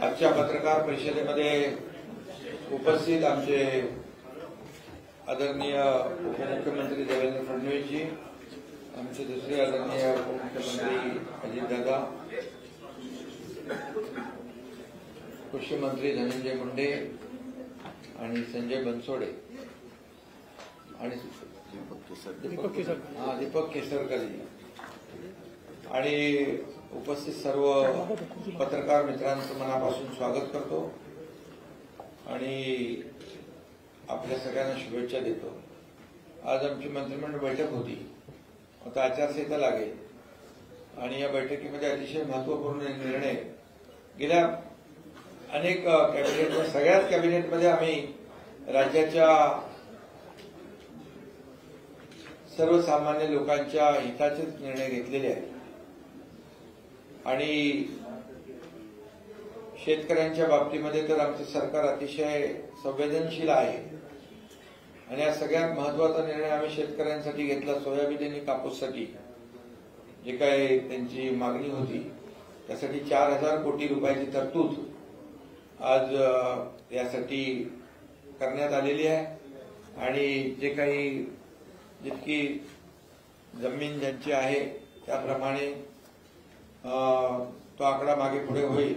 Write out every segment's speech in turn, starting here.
आजच्या पत्रकार परिषदेमध्ये उपस्थित आमचे आदरणीय उपमुख्यमंत्री देवेंद्र फडणवीसजी, आमचे दुसरे आदरणीय उपमुख्यमंत्री अजितदादा, कृषी मंत्री धनंजय मुंडे आणि संजय बनसोडे आणि दीपक केसरकरजी आणि उपस्थित सर्व पत्रकार मित्रांचं मनापासून स्वागत करतो आणि आपल्या सगळ्यांना शुभेच्छा देतो। आज आमची मंत्रिमंडळ बैठक होती, आता आचारसंहिता लागेल आणि या बैठकीमध्ये अतिशय महत्वपूर्ण निर्णय गेल्या अनेक कॅबिनेट, सगळ्याच कॅबिनेटमध्ये आम्ही राज्याच्या सर्वसामान्य लोकांच्या हिताचे निर्णय घेतलेले आहेत आणि शेतकऱ्यांच्या बाबतीमध्ये तर आमचं सरकार अतिशय संवेदनशील आहे आणि या सगळ्यात महत्वाचा निर्णय आम्ही शेतकऱ्यांसाठी घेतला। सोयाबीन आणि कापूससाठी जे काही त्यांची मागणी होती त्यासाठी 4000 कोटी रुपयाची तरतूद आज यासाठी करण्यात आलेली आहे आणि जे काही जितकी जमीन ज्यांची आहे त्याप्रमाणे तो आकडा मागे पुढे होईल,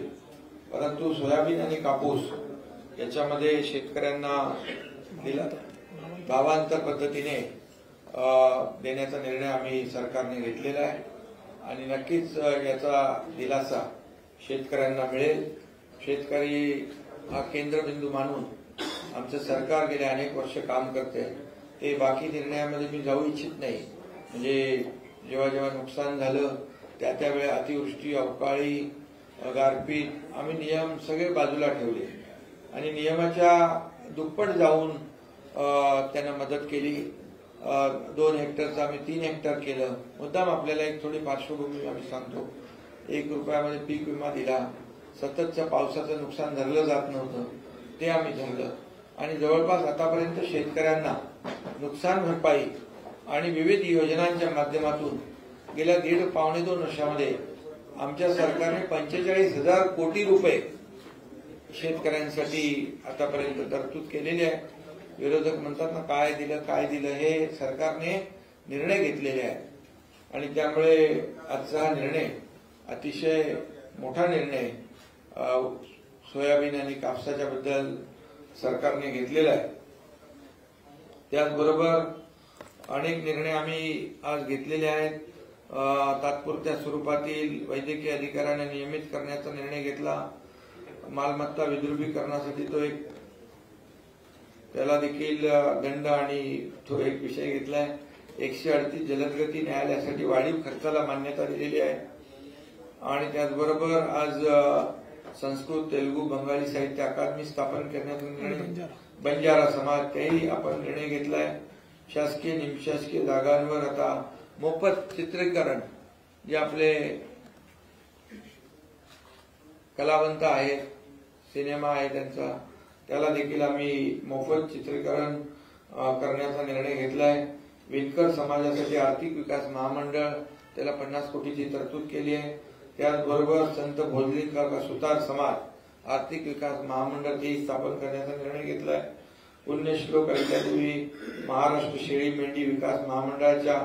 परंतु सोयाबीन आणि कापूस याच्यामध्ये शेतकऱ्यांना भावांतर पद्धतीने देण्याचा निर्णय आम्ही सरकारने घेतलेला आहे आणि नक्कीच याचा दिलासा शेतकऱ्यांना मिळेल। शेतकरी हा केंद्रबिंदू मानून आमचं सरकार गेले अनेक वर्ष काम करते, ते बाकी निर्णयामध्ये मी जाऊ इच्छित नाही। म्हणजे जेव्हा जेव्हा नुकसान झालं त्यावेळी अतिवृष्टी, अवकाळी, गारपीट आम्ही नियम सगळे बाजूला ठेवले आणि नियमाच्या दुप्पट जाऊन त्यांना मदत केली। 2 हेक्टरचं आम्ही 3 हेक्टर केलं। मुद्दाम आपल्याला एक थोडी पार्श्वभूमी आम्ही सांगतो। 1 रुपयामध्ये पीक विमा दिला, सततच्या पावसाचं नुकसान धरलं जात नव्हतं ते आम्ही धरलं आणि जवळपास आतापर्यंत शेतकऱ्यांना नुकसान भरपाई आणि विविध योजनांच्या माध्यमातून गेल्या 1.5-2 वर्षामध्ये आमच्या सरकारने 45,000 कोटी रुपये शेतकऱ्यांसाठी आतापर्यंत तरतूद केलेली आहे। विरोधक म्हणतात ना काय दिलं हे सरकारने निर्णय घेतलेले आहे आणि त्यामुळे आजचा हा निर्णय अतिशय मोठा निर्णय सोयाबीन आणि कापसाच्या बद्दल सरकारने घेतलेला आहे। त्याचबरोबर अनेक निर्णय आम्ही आज घेतलेले आहेत। तात्पुरत्या स्वरूपातील वैद्यकीय अधिकाऱ्यांना नियमित करण्याचा निर्णय घेतला। मालमत्ता विद्रुपीकरणासाठी तो एक त्याला देखील दंड आणि तो एक विषय घेतलाय। 138 जलदगती न्यायालयासाठी वाढीव खर्चाला मान्यता दिलेली आहे आणि त्याचबरोबर आज संस्कृत, तेलुगू, बंगाली साहित्य अकादमी स्थापन करण्याचा निर्णय, बंजारा समाज त्याही आपण निर्णय घेतलाय। शासकीय निमशासकीय जागांवर आता मोफत चित्रीकरण जे आपले कलावंत आहेत, सिनेमा आहे त्यांचा, त्याला देखील आम्ही मोफत चित्रीकरण करण्याचा निर्णय घेतलाय। विणकर समाजासाठी आर्थिक विकास महामंडळ त्याला 50 कोटीची तरतूद केली आहे। त्याचबरोबर संत भोजलिंगाचा सुतार समाज आर्थिक विकास महामंडळ ते स्थापन करण्याचा निर्णय घेतलाय। पुण्यश्लोक अहिल्यादेवी महाराष्ट्र शेळी मेंढी विकास महामंडळाच्या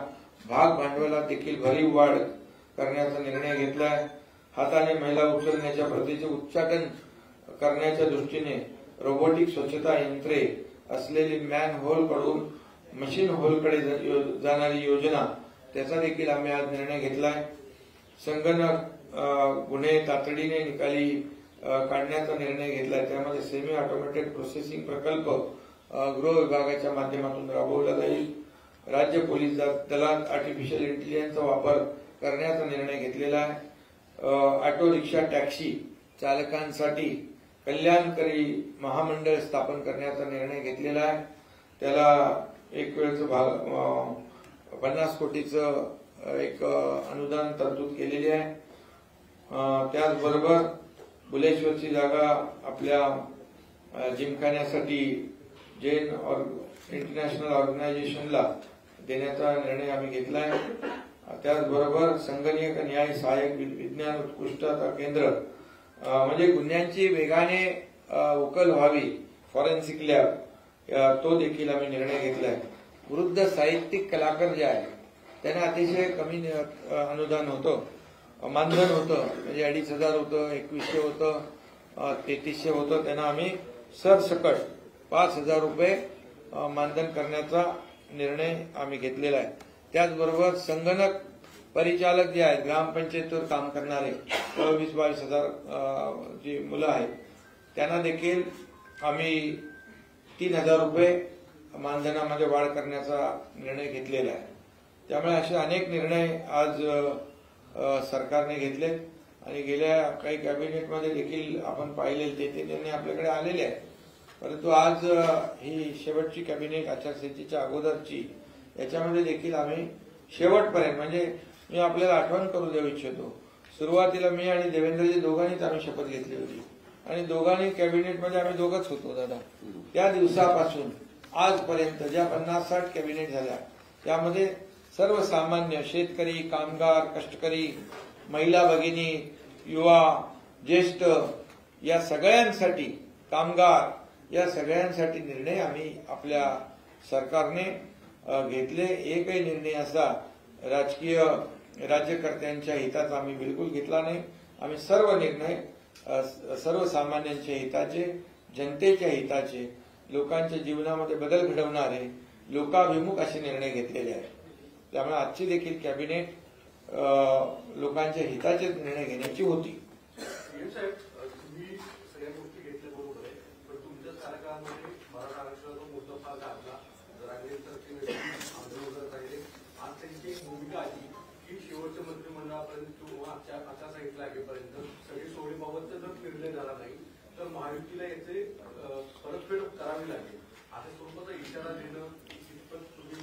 भाग भांडवलात देखील भरीव वाढ करण्याचा निर्णय घेतलाय। हाताने मैला उचलण्याच्या प्रथेचे उच्चाटन करण्याच्या दृष्टीने रोबोटिक स्वच्छता यंत्रे असलेली मॅन होल कडून मशीन होलकडे जाणारी योजना त्याचा देखील आम्ही आज निर्णय घेतलाय। संगणक गुन्हे तातडीने निकाली काढण्याचा निर्णय घेतलाय। त्यामध्ये सेमी ऑटोमेटेड प्रोसेसिंग प्रकल्प गृह विभागाच्या माध्यमातून राबवला जाईल। राज्य पोलीस दलात आर्टिफिशियल इंटेलिजन्सचा वापर करण्याचा निर्णय घेतलेला आहे। ऑटो रिक्षा टॅक्सी चालकांसाठी कल्याणकारी महामंडळ स्थापन करण्याचा निर्णय घेतलेला आहे। त्याला एक वेळचं 50 कोटीचं एक अनुदान तरतूद केलेली आहे। त्याचबरोबर बुलेश्वरची जागा आपल्या जिमखान्यासाठी जैन इंटरनॅशनल ऑर्गनायझेशनला देण्याचा निर्णय आम्ही घेतला आहे। त्याचबरोबर संगणकीय न्याय सहाय्यक विज्ञान उत्कृष्टता केंद्र म्हणजे गुन्ह्यांची वेगाने उकल व्हावी, फॉरेन्सिक लॅब तो देखील आम्ही निर्णय घेतलाय. वृद्ध साहित्यिक कलाकार जे आहे त्यांना अतिशय कमी अनुदान होतं, मानधन होतं, म्हणजे 2,500 होतं, 2,100 होतं, 3,300 होतं. त्यांना आम्ही सरसकट 5,000 रुपये मानधन करण्याचा निर्णय आम्ही घेतलेला आहे. त्याचबरोबर संगणक परिचालक जे आहेत, ग्रामपंचायतीवर काम करणारे 22,000 जी मुलं आहेत त्यांना देखील आम्ही 3,000 रुपये मानधनामध्ये वाढ करण्याचा निर्णय घेतलेला आहे. त्यामुळे असे अनेक निर्णय आज सरकारने घेतलेत आणि गेल्या काही कॅबिनेटमध्ये देखील आपण पाहिले ते निर्णय आपल्याकडे आलेले आहेत. परंतु आज ही शेवटची कॅबिनेट आचारसंहितेच्या अगोदरची, याच्यामध्ये देखील आम्ही शेवटपर्यंत, म्हणजे मी आपल्याला आठवण करू देऊ इच्छितो, सुरुवातीला मी आणि देवेंद्रजी दोघांनीच आम्ही शपथ घेतली होती आणि दोघांनी कॅबिनेटमध्ये आम्ही दोघंच होतो दादा. त्या दिवसापासून आजपर्यंत ज्या 50-60 कॅबिनेट झाल्या त्यामध्ये सर्वसामान्य शेतकरी, कामगार, कष्टकरी, महिला भगिनी, युवा, ज्येष्ठ या सगळ्यांसाठी, कामगार या सगळ्यांसाठी निर्णय आम्ही आपल्या सरकारने घेतले. एकही निर्णय असा राजकीय राज्यकर्त्यांच्या हिताचा आम्ही बिलकुल घेतला नाही. आम्ही सर्व निर्णय सर्वसामान्यांच्या हिताचे, जनतेच्या हिताचे, लोकांच्या जीवनामध्ये बदल घडवणारे, लोकाभिमुख असे निर्णय घेतलेले आहेत. त्यामुळे आजची देखील कॅबिनेट लोकांच्या हिताचे निर्णय घेण्याची होती. साहेब, तुम्ही सगळ्या गोष्टी घेतल्या बरोबर आहे, पण तुमच्या कार्यकाळामध्ये मराठा आरक्षणाचा मुद्दा फार गाजला. आज त्यांची एक भूमिका आली की शेवटच्या मंत्रिमंडळापर्यंत किंवा आचारसंहिता लागेपर्यंत सगळे सोडीबाबतचा जर निर्णय झाला नाही तर महायुतीला याचे परतफेड करावी लागेल, अशा स्वरूपाचा इशारा देणं कितपत तुम्ही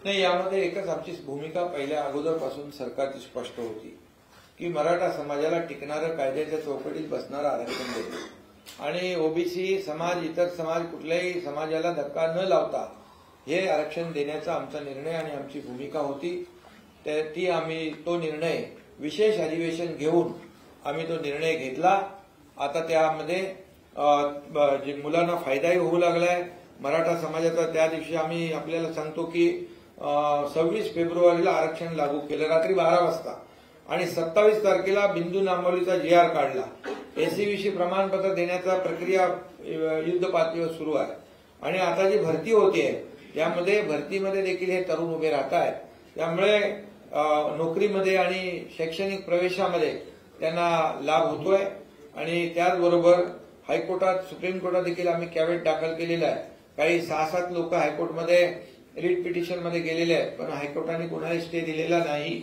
नाही. यामध्ये एकच आमची भूमिका पहिल्या अगोदरपासून सरकारची स्पष्ट होती की मराठा समाजाला टिकणारं, कायद्याच्या चौकटीत बसणारं आरक्षण देणं आणि ओबीसी समाज, इतर समाज, कुठल्याही समाजाला धक्का न लावता हे आरक्षण देण्याचा आमचा निर्णय आणि आमची भूमिका होती. ती आम्ही तो निर्णय विशेष अधिवेशन घेऊन आम्ही तो निर्णय घेतला. आता त्यामध्ये जे मुलांना फायदाही होऊ लागलाय मराठा समाजाचा. त्या दिवशी आम्ही आपल्याला सांगतो की 26 फेब्रुवारीला आरक्षण लागू केलं रात्री 12 वाजता आणि 27 तारखेला बिंदू नांबवलीचा GR काढला. एसीबीसी प्रमाणपत्र देण्याचा प्रक्रिया युद्ध पातळीवर सुरू आहे आणि आता जी भरती होतीये त्यामध्ये भरतीमध्ये देखील हे तरुण उभे राहत आहेत. त्यामुळे नोकरीमध्ये आणि शैक्षणिक प्रवेशामध्ये त्यांना लाभ होतोय आणि त्याचबरोबर हायकोर्टात, सुप्रीम कोर्टात देखील आम्ही कॅवेट दाखल केलेला आहे. काही 6-7 लोक हायकोर्टमध्ये रिट पिटिशनमध्ये गेलेले आहेत, पण हायकोर्टाने कोणाला स्टे दिलेला नाही.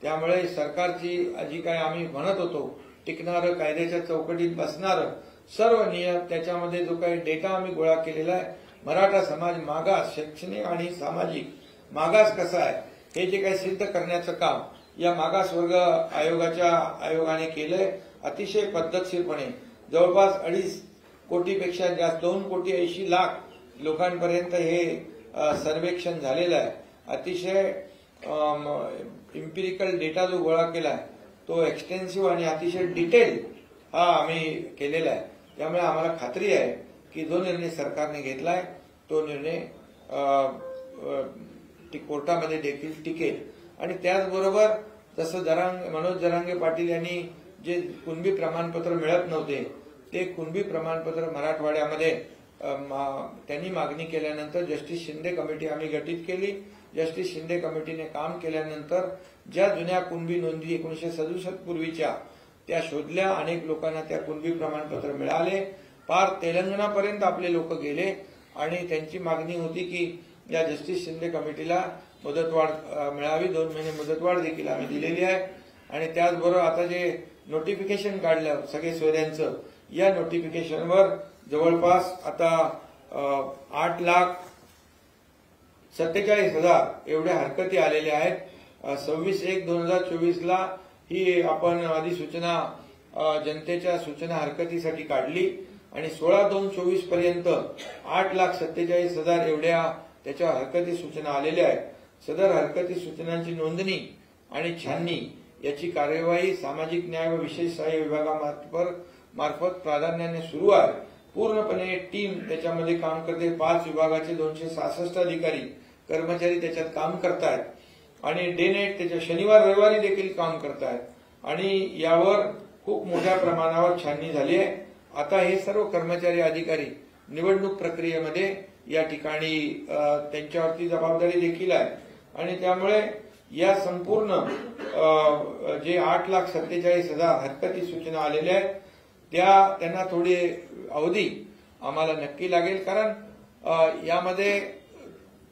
त्यामुळे सरकारची जी काय आम्ही म्हणत होतो टिकणारं, कायद्याच्या चौकटीत बसणारं सर्व नियम, त्याच्यामध्ये जो काही डेटा आम्ही गोळा केलेला आहे, मराठा समाज मागास, शैक्षणिक आणि सामाजिक मागास कसा आहे हे जे काही सिद्ध करण्याचं काम या मागासवर्ग आयोगाने केलंय अतिशय पद्धतशीरपणे. जवळपास 2.5 कोटीपेक्षा जास्त 2,80,00,000 लोकांपर्यंत हे सर्वेक्षण झालेलं आहे. अतिशय इम्पिरिकल डेटा जो गोळा केलाय तो एक्सटेन्सिव्ह आणि अतिशय डिटेल हा आम्ही केलेला आहे. त्यामुळे आम्हाला खात्री आहे की जो निर्णय सरकारने घेतलाय तो निर्णय कोर्टामध्ये देखील टिकेल. आणि त्याचबरोबर जसं मनोज जरांगे पाटील यांनी जे कुणबी प्रमाणपत्र मिळत नव्हते ते कुणबी प्रमाणपत्र मराठवाड्यामध्ये त्यांनी मागणी केल्यानंतर जस्टिस शिंदे कमिटी आम्ही गठीत केली. जस्टिस शिंदे कमिटीने काम केल्यानंतर ज्या जुन्या कुणबी नोंदी 1967 पूर्वीच्या त्या शोधल्या. अनेक लोकांना त्या कुणबी प्रमाणपत्र मिळाले. पार तेलंगणापर्यंत आपले लोक गेले आणि त्यांची मागणी होती की या जस्टिस शिंदे कमिटीला मुदतवाढ मिळावी. 2 महिने मुदतवाढ देखील आम्ही दिलेली आहे. आणि त्याचबरोबर आता जे नोटिफिकेशन काढलं सगळे सोयऱ्यांचं, या नोटिफिकेशनवर जवळपास आता 8,47,000 एवढ्या हरकती आलेल्या आहेत. 26/1/2024 ही आपण अधिसूचना जनतेच्या सूचना हरकतीसाठी काढली आणि 16/2/24 पर्यंत 8,47,000 एवढ्या त्याच्या हरकती सूचना आलेल्या आहेत. सदर हरकती सूचनांची नोंदणी आणि छाननी याची कार्यवाही सामाजिक न्याय व विशेष सहाय्य विभागामार्फत प्राधान्याने सुरू आहे. पूर्णपणे टीम त्याच्यामध्ये काम करते. 5 विभागाचे 266 अधिकारी कर्मचारी त्याच्यात काम करतायत आणि डे नाईट त्याच्या शनिवार रविवारी देखील काम करतायत आणि यावर खूप मोठ्या प्रमाणावर छाननी झाली आहे. आता हे सर्व कर्मचारी अधिकारी निवडणूक प्रक्रियेमध्ये या ठिकाणी त्यांच्यावरती जबाबदारी देखील आहे आणि त्यामुळे या संपूर्ण जे 8,47,000 हरकती सूचना आलेल्या आहेत त्यांना थोडी अवधी आम्हाला नक्की लागेल. कारण यामध्ये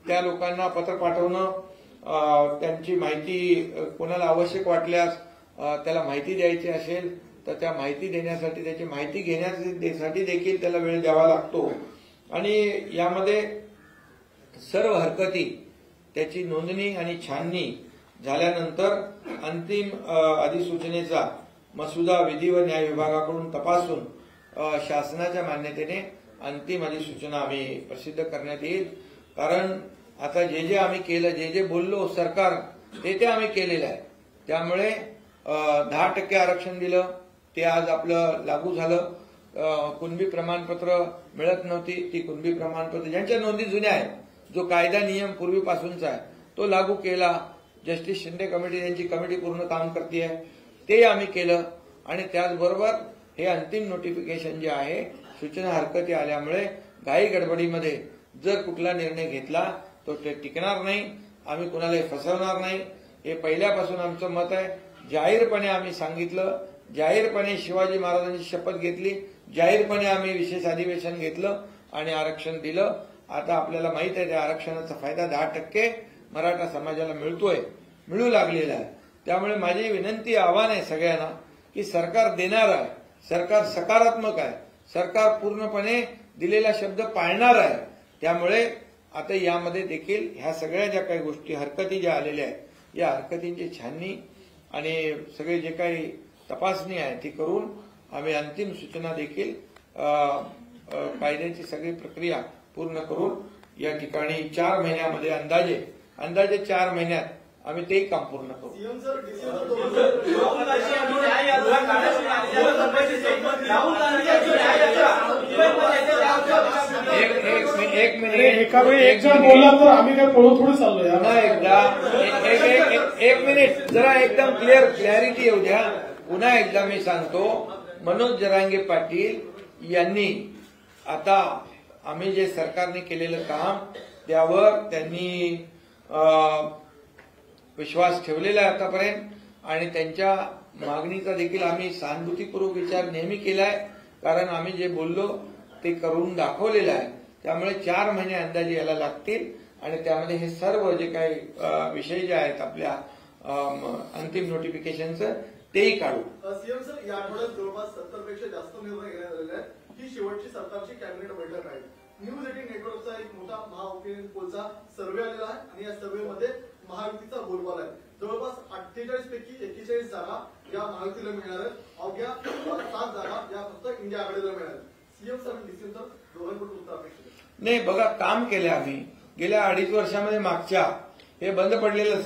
त्या लोकांना पत्र पाठवणं, त्यांची माहिती कोणाला आवश्यक वाटल्यास त्याला माहिती द्यायची असेल तर त्या माहिती देण्यासाठी, त्याची माहिती घेण्यासाठी देखील त्याला वेळ द्यावा लागतो आणि यामध्ये सर्व हरकती त्याची नोंदणी आणि छाननी झाल्यानंतर अंतिम अधिसूचनेचा मसुदा विधी व न्याय विभागाकडून तपासून शासनाच्या मान्यतेने अंतिम अधिसूचना आम्ही प्रसिद्ध करण्यात येईल. कारण आता जे आम्ही केलं, जे बोललो सरकार ते आम्ही केलेलं आहे. त्यामुळे 10% आरक्षण दिलं ते आज आपलं लागू झालं. कुणबी प्रमाणपत्र मिळत नव्हती, ती कुणबी प्रमाणपत्र ज्यांच्या नोंदी जुन्या आहेत, जो कायदा नियम पूर्वीपासूनचा आहे तो लागू केला. जस्टिस शिंदे कमिटी यांची कमिटी पूर्ण काम करते आहे, ते आम्ही केलं आणि त्याचबरोबर हे अंतिम नोटिफिकेशन जे आहे, सूचना हरकती आल्यामुळे घाई गडबडीमध्ये जर कुठला निर्णय घेतला तो ते टिकणार नाही. आम्ही कुणालाही फसवणार नाही, हे पहिल्यापासून आमचं मत आहे. जाहीरपणे आम्ही सांगितलं, जाहीरपणे शिवाजी महाराजांची शपथ घेतली, जाहीरपणे आम्ही विशेष अधिवेशन घेतलं आणि आरक्षण दिलं. आता आपल्याला माहित आहे त्या आरक्षणाचा फायदा 10% मराठा समाजाला मिळू लागलेला आहे. त्यामुळे माझी विनंती, आव्हान आहे सगळ्यांना की सरकार देणार आहे, सरकार सकारात्मक आहे, सरकार पूर्णपणे दिलेला शब्द पाळणार आहे. त्यामुळे आता यामध्ये देखील ह्या सगळ्या ज्या काही गोष्टी, हरकती ज्या आलेल्या आहेत, या हरकतींची छाननी आणि सगळे जे काही तपासणी आहे ती करून आम्ही अंतिम सूचना देखील कायद्याची सगळी प्रक्रिया पूर्ण करून या ठिकाणी 4 महिन्यामध्ये अंदाजे 4 महिन्यात आम्ही ते काम पूर्ण करू. एक मिनिट, एका वेळी एक जण बोलला तर आम्ही काय पळू थोडी चाललोय. पुन्हा एकदा एक मिनिट, जरा एकदम क्लॅरिटी येऊ द्या. पुन्हा एकदा मी सांगतो, मनोज जरांगे पाटील यांनी आता आम्ही जे सरकारने केलेलं काम त्यावर त्यांनी विश्वास ठेवलेला आहे आतापर्यंत आणि त्यांच्या मागणीचा देखील आम्ही सहानुभूतीपूर्वक विचार नेहमी केलाय. कारण आम्ही जे बोललो ते करून दाखवलेलं आहे. त्यामुळे 4 महिने अंदाजे याला लागतील आणि त्यामध्ये हे सर्व जे काही विषय जे आहेत आपल्या अंतिम नोटिफिकेशनचं तेही काढू. सीएम सर, या आठवड्यात जवळपास 70 पेक्षा जास्त निर्णय घेण्यात आलेले आहेत. ही शेवटची सरकारची कॅबिनेट बैठक आहे. न्यूज 18 नेटवर्कचा एक मोठा महाओपिनियन पोलचा सर्व्हे आलेला आहे आणि या सर्व्हेमध्ये महायुतीचा बोलबाला आहे. जवळपास 48 पैकी 41 जागा या महायुतीला मिळणार आहेत. अवघ्या 7 जागा या फक्त इंडिया आघाडीला मिळणार आहेत. सीएम सर आणि डीसीएम सर दोघांकडून उत्तर अपेक्षित आहे. नाही, बघा, काम केलं आम्ही गेल्या 2.5 वर्षामध्ये. मागच्या हे बंद पडलेलं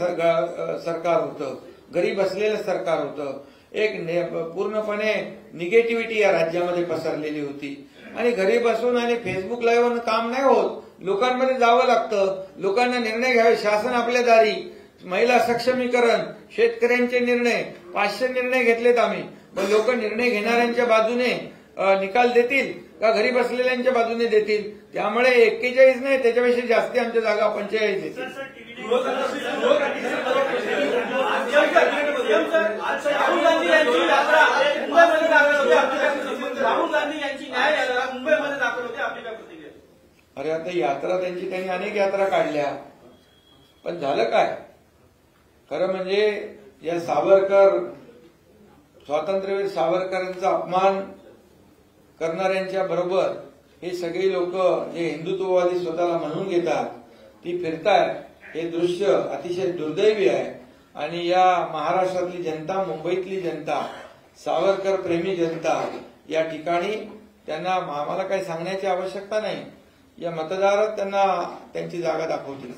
सरकार होतं, घरी बसलेलं सरकार होतं. एक पूर्णपणे निगेटिव्हिटी या राज्यामध्ये पसरलेली होती आणि घरी बसून आणि फेसबुक लाईव्ह काम नाही होत. लोकांमध्ये जावं लागतं, लोकांना निर्णय घ्यावे. शासन आपल्या दारी, महिला सक्षमीकरण, शेतकऱ्यांचे निर्णय, 500 निर्णय घेतलेत आम्ही. पण लोक निर्णय घेणाऱ्यांच्या बाजूने निकाल देतील का घरी बसलेल्यांच्या बाजूने देतील? त्यामुळे 41 नाही, त्याच्यापेक्षा जास्ती आमच्या जागा 45 देतील. राहुल गांधी यांची यात्रा मुंबईमध्ये दाखल होती. राहुल गांधी यांची न्याय यात्रा मुंबईमध्ये दाखल होती. आपली काय प्रतिक्रिया? अरे, आता यात्रा त्यांनी अनेक यात्रा काढल्या, पण झालं काय? खरं म्हणजे या स्वातंत्र्यवीर सावरकरांचा अपमान करणाऱ्यांच्या बरोबर हे सगळे लोक जे हिंदुत्ववादी स्वतःला म्हणून घेतात ती फिरतायत. हे दृश्य अतिशय दुर्दैवी आहे आणि या महाराष्ट्रातली जनता, मुंबईतली जनता, सावरकर प्रेमी जनता या ठिकाणी त्यांना आम्हाला काही सांगण्याची आवश्यकता नाही. या मतदारात त्यांना त्यांची जागा दाखवतील.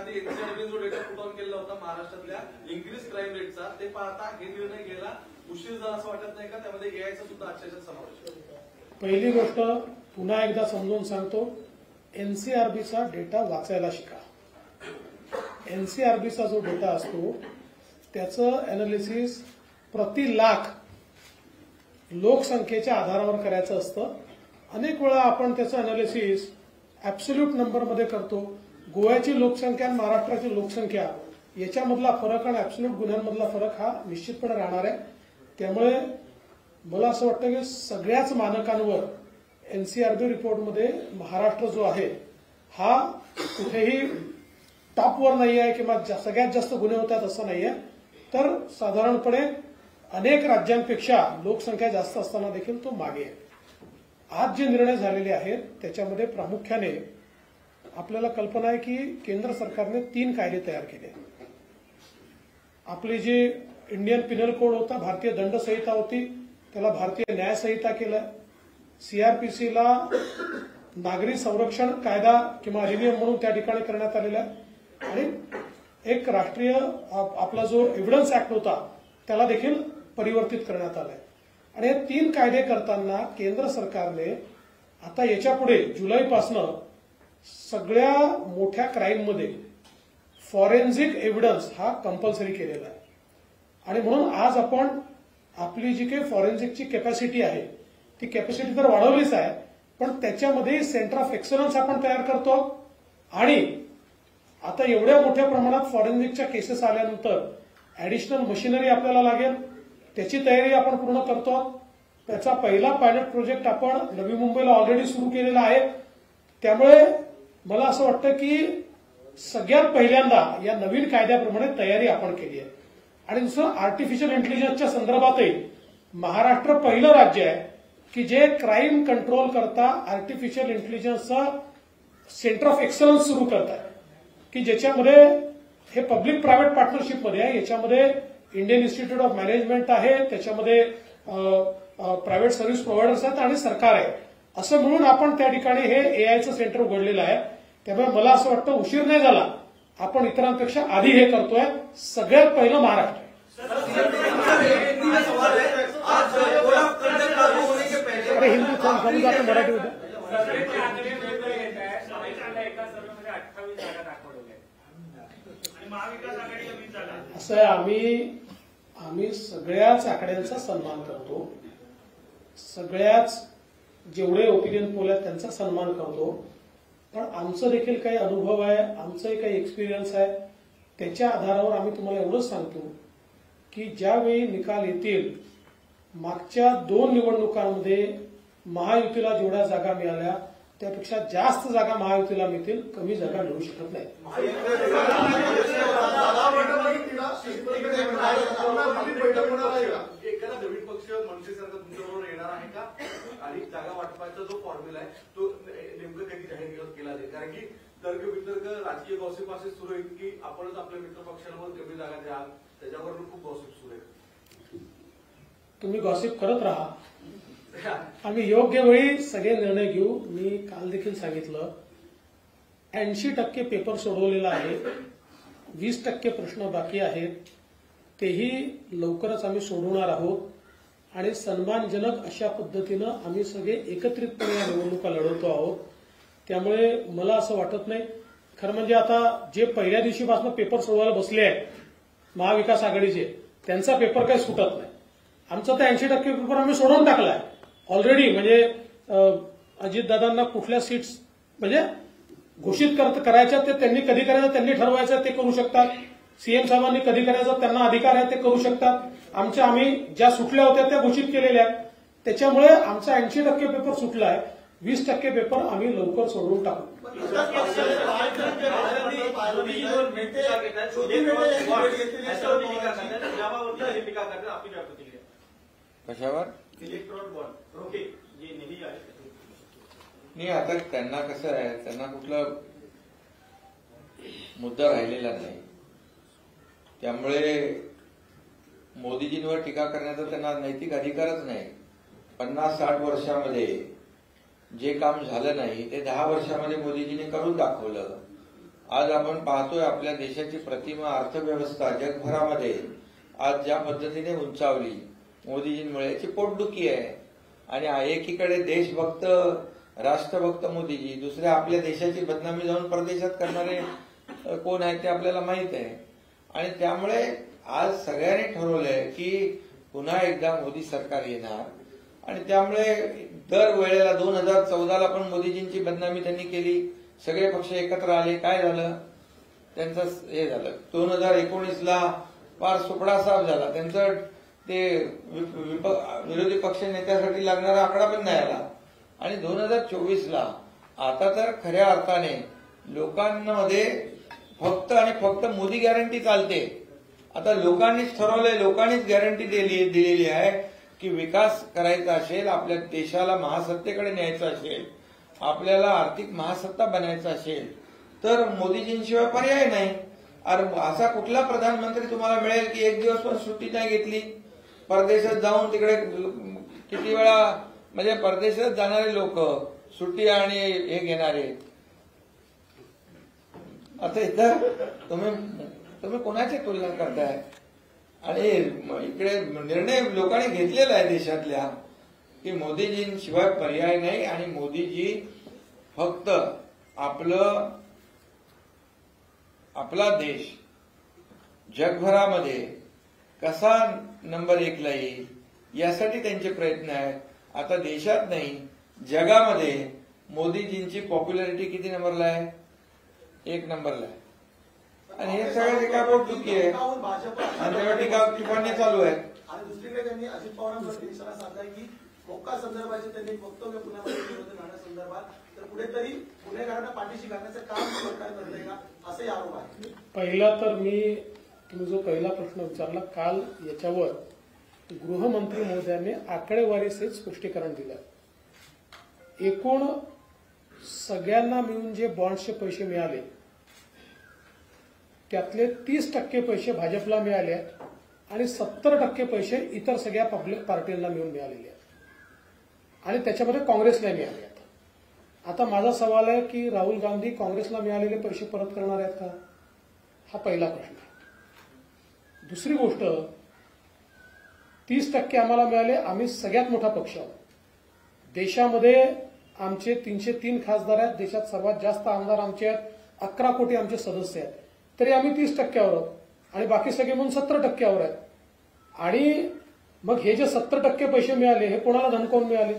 आधी एनसीआरबी जो डेटा पुट ऑन केला होता महाराष्ट्रातल्या इन्क्रीज क्राईम रेटचा, ते पाहता हे निर्णय घ्यायला उशीर झाला असं वाटत नाही का? त्यामध्ये एआयचा सुद्धा आजच्या समावेश आहे. पहिली गोष्ट पुन्हा एकदा समजून सांगतो, एनसीआरबीचा डेटा वाचायला शिका. एनसीआरबीचा जो डेटा असतो त्याचं अॅनालिसिस प्रति लाख लोकसंख्येच्या आधारावर करायचं असतं. अनेक वेळा आपण त्याचं अॅनालिसिस ऍब्सोल्यूट नंबरमध्ये करतो. गोव्याची लोकसंख्या आणि महाराष्ट्राची लोकसंख्या याच्यामधला फरक आणि ऍब्सोल्यूट गुन्ह्यांमधला फरक हा निश्चितपणे राहणार आहे. त्यामुळे मला असं वाटतं की सगळ्याच मानकांवर एनसीआरबी रिपोर्टमध्ये महाराष्ट्र जो आहे हा कुठेही टॉपवर नाही आहे किंवा सगळ्यात जास्त गुन्हे होतात असं नाही आहे, तर साधारणपणे अनेक राज्यांपेक्षा लोकसंख्या जास्त असताना देखील तो मागे आहे. आज जे निर्णय झालेले आहेत त्याच्यामध्ये प्रामुख्याने आपल्याला कल्पना आहे की केंद्र सरकारने 3 कायदे तयार केले. आपली जी इंडियन पिनल कोड होता, भारतीय दंड संहिता होती, त्याला भारतीय न्याय संहिता केलं. सीआरपीसीला नागरी संरक्षण कायदा किंवा अधिनियम म्हणून त्या ठिकाणी करण्यात आलेला आहे. आणि एक राष्ट्रीय आपला जो एव्हिडन्स ऍक्ट होता त्याला देखील परिवर्तित करण्यात आलाय. आणि हे 3 कायदे करताना केंद्र सरकारने आता याच्यापुढे जुलैपासनं सगळ्या मोठ्या क्राईममध्ये फॉरेन्सिक एव्हिडन्स हा कंपल्सरी केलेला आहे. आणि म्हणून आज आपण आपली जी काही फॉरेन्सिकची कॅपॅसिटी आहे ती कॅपॅसिटी तर वाढवलीच आहे, पण त्याच्यामध्ये सेंटर ऑफ एक्सलन्स आपण तयार करतो. आणि आता एवढ्या मोठ्या प्रमाणात फॉरेन्सिकच्या केसेस आल्यानंतर ऍडिशनल मशिनरी आपल्याला लागेल, त्याची तयारी आपण पूर्ण करतो. त्याचा पहिला पायलट प्रोजेक्ट आपण नवी मुंबईला ऑलरेडी सुरू केलेला आहे. त्यामुळे मला असं वाटतं की सगळ्यात पहिल्यांदा या नवीन कायद्याप्रमाणे तयारी आपण केली आहे. आणि दुसरं, आर्टिफिशियल इंटेलिजन्सच्या संदर्भातही महाराष्ट्र पहिलं राज्य आहे की जे क्राईम कंट्रोल करता आर्टिफिशियल इंटेलिजन्सचं सेंटर ऑफ एक्सलन्स सुरू करत आहे, की ज्याच्यामध्ये हे पब्लिक प्रायव्हेट पार्टनरशिपमध्ये आहे. याच्यामध्ये इंडियन इन्स्टिट्यूट ऑफ मॅनेजमेंट आहे, त्याच्यामध्ये प्रायव्हेट सर्व्हिस प्रोव्हायडर्स आहेत आणि सरकार आहे. असं म्हणून आपण त्या ठिकाणी हे एआयचं सेंटर उघडलेलं आहे. त्यामुळे मला असं वाटतं उशीर नाही झाला, आपण इतरांपेक्षा आधी हे करतोय. सगळ्यात पहिलं महाराष्ट्र आहे. हिंदी समजा मराठी होतं. असं आहे, आम्ही सगळ्याच आकड्यांचा सन्मान करतो, सगळ्याच जेवढे ओपिनियन पोल आहेत त्यांचा सन्मान करतो. पण आमचं देखील काही अनुभव आहे, आमचंही काही एक्सपिरियन्स आहे. त्याच्या आधारावर आम्ही तुम्हाला एवढंच सांगतो की ज्यावेळी निकाल येतील, मागच्या 2 निवडणुकांमध्ये महायुतीला जेवढ्या जागा मिळाल्या त्यापेक्षा जास्त जागा महायुतीला मिळतील, कमी जागा मिळू शकत नाही. एखादा नवीन पक्ष मनसेसारखा तुमच्याबरोबर येणार आहे का? आणि जागा वाटपाचा जो फॉर्म्युला आहे तो नेमकं कधी जाहीर केला जाईल? कारण की तर्क वितर्क राजकीय गॉसिप असे सुरू आहे की आपणच आपल्या मित्र पक्षांवर कमी जागा द्या, त्याच्यावर खूप गॉसिप सुरू आहे. तुम्ही गॉसिप करत राहा, आम्ही योग्य वेळी सगळे निर्णय घेऊ. मी काल देखील सांगितलं 80% पेपर सोडवलेला आहे, 20% प्रश्न बाकी आहेत, तेही लवकरच आम्ही सोडवणार आहोत. आणि सन्मानजनक अशा पद्धतीनं आम्ही सगळे एकत्रितपणे या निवडणुका लढवतो आहोत. त्यामुळे मला असं वाटत नाही, खरं म्हणजे आता जे पहिल्या दिवशीपासून पेपर सोडवायला बसले आहेत महाविकास आघाडीचे, त्यांचा पेपर काही सुटत नाही. आमचा तर 80% पेपर आम्ही सोडवून टाकलाय ऑलरेडी. म्हणजे अजितदादांना कुठल्या सीट्स म्हणजे घोषित करायच्या ते त्यांनी कधी करायचं त्यांनी ठरवायचं ते करू शकतात. सीएम साहेबांनी कधी करायचं त्यांना अधिकार आहे ते करू शकतात. आम्ही ज्या सुटल्या होत्या त्या घोषित केलेल्या आहेत. त्याच्यामुळे आमचा 80% पेपर सुटला आहे, 20% पेपर आम्ही लवकर सोडवून टाकू. कशावर इलेक्ट्रॉन बॉन्ड ओके जे निधी आहे नाही, आता त्यांना कसं आहे, त्यांना कुठला मुद्दा राहिलेला नाही. त्यामुळे मोदीजींवर टीका करण्याचा त्यांना नैतिक अधिकारच नाही. 50-60 वर्षामध्ये जे काम झालं नाही ते 10 वर्षामध्ये मोदीजींनी करून दाखवलं. आज आपण पाहतोय आपल्या देशाची प्रतिमा अर्थव्यवस्था जगभरामध्ये आज ज्या पद्धतीने उंचावली मोदीजींमुळे याची पोटदुखी आहे. आणि एकीकडे देशभक्त राष्ट्रभक्त मोदीजी, दुसऱ्या आपल्या देशाची बदनामी जाऊन परदेशात करणारे कोण आहेत ते आपल्याला माहित आहे. आणि त्यामुळे आज सगळ्यांनी ठरवलंय की पुन्हा एकदा मोदी सरकार येणार. आणि त्यामुळे दर वेळेला 2014ला पण मोदीजींची बदनामी त्यांनी केली. सगळे पक्ष एकत्र आले, काय झालं त्यांचं हे झालं. 2019ला फार सुपडा साफ झाला त्यांचं. ते विरोधी पक्ष नेत्यासाठी लागणारा आकडा पण नाही आला. आणि 2024ला आता तर खऱ्या अर्थाने लोकांमध्ये फक्त आणि फक्त मोदी गॅरंटी चालते. आता लोकांनीच ठरवलंय, लोकांनीच गॅरंटी दिलेली आहे की विकास करायचा असेल, आपल्या देशाला महासत्तेकडे न्यायचं असेल, आपल्याला आर्थिक महासत्ता बनायचं असेल तर मोदीजींशिवाय पर्याय नाही. असा कुठला प्रधानमंत्री तुम्हाला मिळेल की एक दिवस पण सुट्टी नाही घेतली, परदेशात जाऊन तिकडे किती वेळा, म्हणजे परदेशात जाणारे लोक सुट्टी आणि हे घेणारे. आता इथं तुम्ही कोणाची तुलना करताय? आणि इकडे निर्णय लोकांनी घेतलेला आहे देशातल्या की मोदीजींशिवाय पर्याय नाही. आणि मोदीजी फक्त आपला देश जगभरामध्ये कसा नंबर 1ला येईल यासाठी त्यांचे प्रयत्न आहेत. आता देशात नाही जगामध्ये मोदीजींची पॉप्युलॅरिटी किती नंबरला आहे? 1 नंबरला आहे. आणि हे सगळं टीका पोटदुखी आहे आणि तेव्हा टिप्पणी चालू आहे. आणि दुसरीकडे त्यांनी अजित पवारांवर इशारा साधलाय की मोक्का संदर्भाचे त्यांनी वक्तव्य पुण्यामध्ये राहण्यासंदर्भात तर कुठेतरी गुन्हेगारांना पाठीशी घालण्याचं काम सरकार करतंय का, असे आरोप आहे. पहिला तर तुम्ही जो पहिला प्रश्न विचारला काल, याच्यावर गृहमंत्री महोदयांनी आकडेवारीसहित स्पष्टीकरण दिलं. एकूण सगळ्यांना मिळून जे बॉन्ड्सचे पैसे मिळाले त्यातले 30% पैसे भाजपला मिळाले आणि 70% पैसे इतर सगळ्या पब्लिक पार्टींना मिळून मिळालेले आहेत आणि त्याच्यामध्ये काँग्रेसला मिळाले आहेत. आता माझा सवाल आहे की राहुल गांधी काँग्रेसला मिळालेले पैसे परत करणार आहेत का? हा पहिला प्रश्न. दुसरी गोष्ट, 30% आम्हाला मिळाले. आम्ही सगळ्यात मोठा पक्ष आहोत. देशामध्ये आमचे 303 खासदार आहेत. देशात सर्वात जास्त आमदार आमचे आहेत. 11 कोटी आमचे सदस्य आहेत. तरी आम्ही 30% आहोत आणि बाकी सगळे म्हणून 70% आहेत. आणि मग हे जे 70% पैसे मिळाले हे कोणाला धमकावून मिळाले?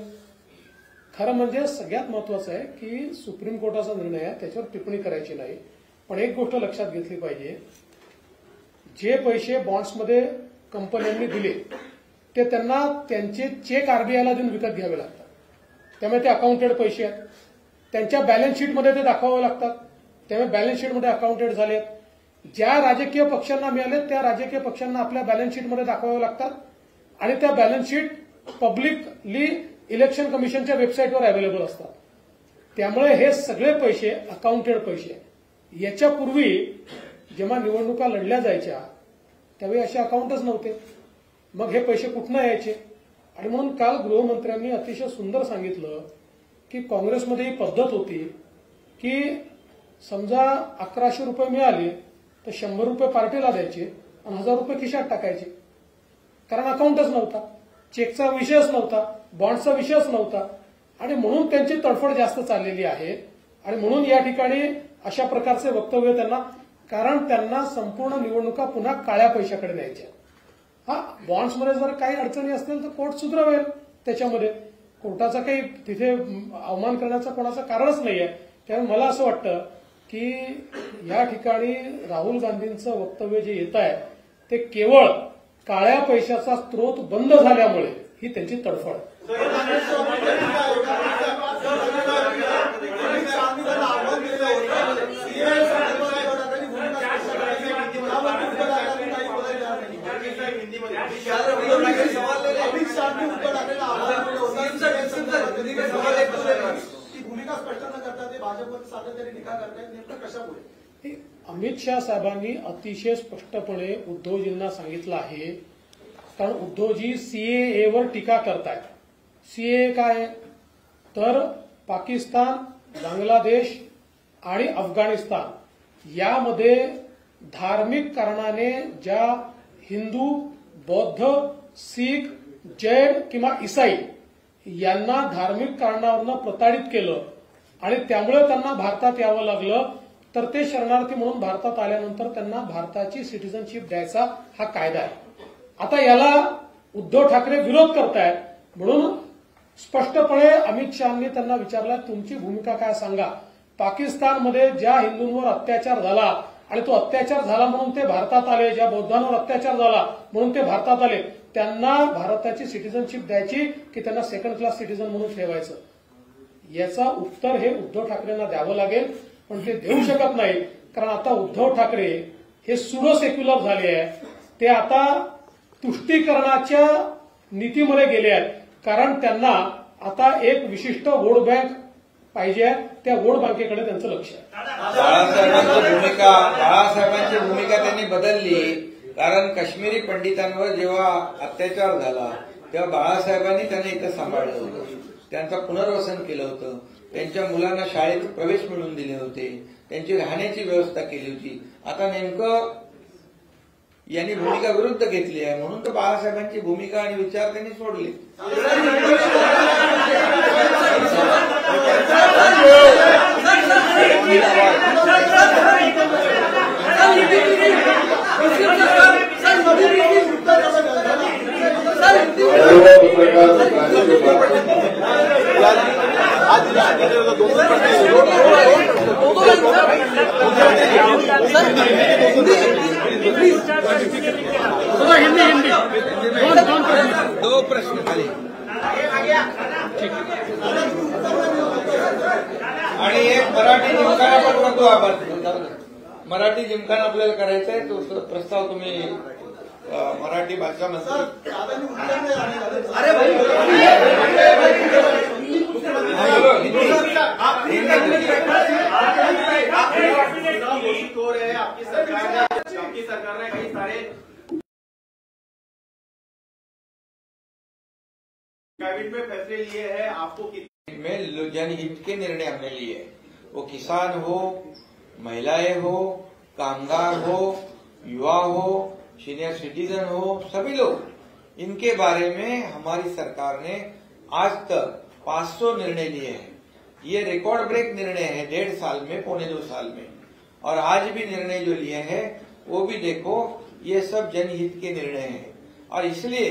खरं म्हणजे सगळ्यात महत्वाचं आहे की सुप्रीम कोर्टाचा निर्णय आहे, त्याच्यावर टिप्पणी करायची नाही. पण एक गोष्ट लक्षात घेतली पाहिजे, जे पैसे बॉन्ड्समध्ये कंपन्यांनी दिले ते त्यांना त्यांचे चेक आरबीआयला देऊन विकत घ्यावे लागतात. त्यामुळे ते अकाउंटेड पैसे आहेत. त्यांच्या बॅलन्स शीटमध्ये ते दाखवावे लागतात. त्यामुळे बॅलन्स शीटमध्ये अकाउंटेड झाले. ज्या राजकीय पक्षांना मिळाले त्या राजकीय पक्षांना आपल्या बॅलन्स शीटमध्ये दाखवावे लागतात आणि त्या बॅलन्स शीट पब्लिकली इलेक्शन कमिशनच्या वेबसाईटवर अवेलेबल असतात. त्यामुळे हे सगळे पैसे अकाउंटेड पैसे. याच्यापूर्वी जेव्हा निवडणुका लढल्या जायच्या त्यावेळी असे अकाउंटच नव्हते. मग हे पैसे कुठनं यायचे? आणि म्हणून काल गृहमंत्र्यांनी अतिशय सुंदर सांगितलं की काँग्रेसमध्ये ही पद्धत होती की समजा 1100 रुपये मिळाले तर 100 रुपये पार्टीला द्यायचे आणि 1000 रुपये खिशात टाकायचे. कारण अकाउंटच नव्हता, चेकचा विषयच नव्हता, बॉन्डचा विषयच नव्हता. आणि म्हणून त्यांची तडफड जास्त चाललेली आहे. आणि म्हणून या ठिकाणी अशा प्रकारचे वक्तव्य त्यांना, कारण त्यांना संपूर्ण निवडणुका पुन्हा काळ्या पैशाकडे न्यायच्या. हा, बॉन्ड्समध्ये जर काही अडचणी असतील तर कोर्ट सुधारेल. त्याच्यामध्ये कोर्टाचा काही तिथे अवमान करण्याचं कोणाचं कारणच नाहीये. त्यामुळे मला असं वाटतं की या ठिकाणी राहुल गांधींचं वक्तव्य जे येत आहे ते केवळ काळ्या पैशाचा स्रोत बंद झाल्यामुळे ही त्यांची तडफड आहे. भूमिका स्पष्ट न करता ते भाजपवर सातत्याने टीका करतायत. नेमकं कशामुळे? अमित शाह साहेबांनी अतिशय स्पष्टपणे उद्धवजींना सांगितलं आहे. कारण उद्धवजी सीएएवर टीका करतायत. सीएए काय तर पाकिस्तान, बांगलादेश आणि अफगाणिस्तान यामध्ये धार्मिक कारणाने ज्या हिंदू, बौद्ध, शीख, जैन किंवा ईसाई यांना धार्मिक कारणावरून प्रताडित केलं आणि त्यामुळे त्यांना भारतात यावं लागलं, तर ते शरणार्थी म्हणून भारतात आल्यानंतर त्यांना भारताची सिटिझनशिप द्यायचा हा कायदा आहे. आता याला उद्धव ठाकरे विरोध करतायत म्हणून स्पष्टपणे अमित शहानी त्यांना विचारलं, तुमची भूमिका काय सांगा. पाकिस्तानमध्ये ज्या हिंदूंवर अत्याचार झाला आणि तो अत्याचार झाला म्हणून ते भारतात आले, ज्या बौद्धांवर अत्याचार झाला म्हणून ते भारतात आले, त्यांना भारताची सिटिझनशिप द्यायची की त्यांना सेकंड क्लास सिटिझन म्हणून ठेवायचं. याचा उत्तर हे उद्धव ठाकरेंना द्यावं लागेल, पण ते देऊ शकत नाही. कारण आता उद्धव ठाकरे हे सुडो सेक्युलर झाले आहे. ते आता तुष्टीकरणाच्या नीतीमध्ये गेले आहेत. कारण त्यांना आता एक विशिष्ट वोट बँक पाहिजे, त्या वोट बँकेकडे त्यांचं लक्ष आहे. बाळासाहेबांची भूमिका त्यांनी बदलली. कारण काश्मीरी पंडितांवर जेव्हा अत्याचार झाला तेव्हा बाळासाहेबांनी त्यांना इथं सांभाळलं होतं, त्यांचं पुनर्वसन केलं होतं, त्यांच्या मुलांना शाळेत प्रवेश मिळवून दिले होते, त्यांची राहण्याची व्यवस्था केली होती. आता नेमकं यांनी भूमिका विरुद्ध घेतली आहे म्हणून तर बाळासाहेबांची भूमिका आणि विचार त्यांनी सोडले. दो प्रश्न खाली आणि एक मराठी जिमखाना पण करतो आपण. मराठी जिमखाना आपल्याला करायचा आहे, तो प्रस्ताव तुम्ही मराठी भाषा मंत्री अरे भाई आपकी सरकार ने कई सारे कैबिनेट में फैसले लिए हैं. आपको में जनहित के निर्णय हमने लिए, वो किसान हो, महिलाएं हो, कामगार हो, युवा हो, सीनियर सिटीजन हो, सभी लोग, इनके बारे में हमारी सरकार ने आज तक 500 निर्णय लिए हैं. ये रिकॉर्ड ब्रेक निर्णय है 1.5 साल में, 1.25 साल में. और आज भी निर्णय जो लिए हैं वो भी देखो, ये सब जनहित के निर्णय हैं. और इसलिए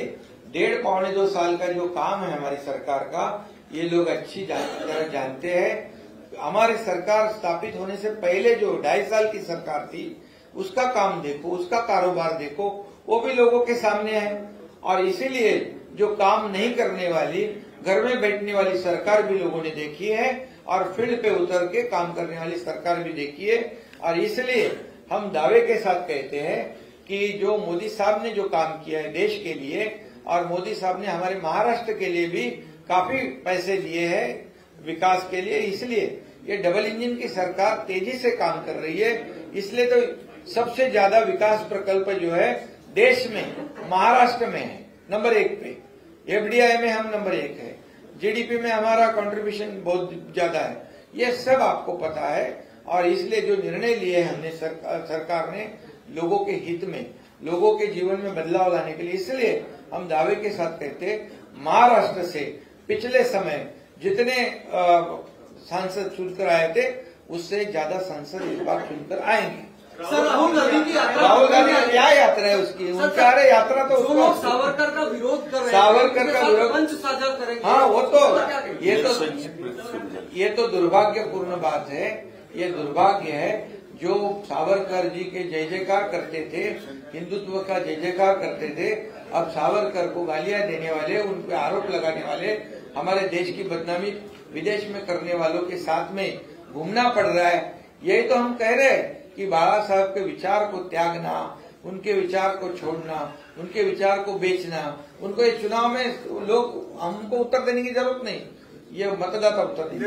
1.5-1.25 साल का जो काम है हमारी सरकार का, ये लोग अच्छी तरह जानते हैं. हमारी सरकार स्थापित होने से पहले जो 2.5 साल की सरकार थी उसका काम देखो, उसका कारोबार देखो, वो भी लोगों के सामने है. और इसीलिए जो काम नहीं करने वाली, घर में बैठने वाली सरकार भी लोगों ने देखी है और फील्ड पे उतर के काम करने वाली सरकार भी देखी है. और इसलिए हम दावे के साथ कहते हैं कि जो मोदी साहब ने जो काम किया है देश के लिए, और मोदी साहब ने हमारे महाराष्ट्र के लिए भी काफी पैसे दिए हैं विकास के लिए, इसलिए ये डबल इंजन की सरकार तेजी से काम कर रही है. इसलिए तो सबसे ज्यादा विकास प्रकल्प जो है देश में महाराष्ट्र में है, नंबर 1 पे. एफडीआई में हम नंबर 1 है, जीडीपी में हमारा कंट्रीब्यूशन बहुत ज्यादा है. ये सब आपको पता है. और इसलिए जो निर्णय लिए हमने सरकार ने लोगों के हित में, लोगों के जीवन में बदलाव लाने के लिए, इसलिए हम दावे के साथ कहते महाराष्ट्र से पिछले समय जितने सांसद चुनकर आए थे उससे ज्यादा सांसद इस बार चुनकर आएंगे. सर, राहुल गांधी की क्या यात्रा है उसकी? उनका अरे यात्रा तो जो लोग सावरकर का विरोध कर रहे हैं, सावरकर का विरोध मंच साझा करेंगे. हाँ, वो तो ये तो दुर्भाग्यपूर्ण बात है. ये दुर्भाग्य है जो सावरकर जी के जय जयकार करते थे, हिंदुत्व का जय जयकार करते थे, अब सावरकर को गालियां देने वाले, उन पर आरोप लगाने वाले, हमारे देश की बदनामी विदेश में करने वालों के साथ में घूमना पड़ रहा है. यही तो हम कह रहे हैं कि बाबा साहब के विचार को त्यागना, उनके विचार को छोड़ना, उनके विचार को बेचना, उनको ये चुनाव में लोग, हमको उत्तर देने की जरूरत नहीं, ये मतदाता उत्तर देंगे.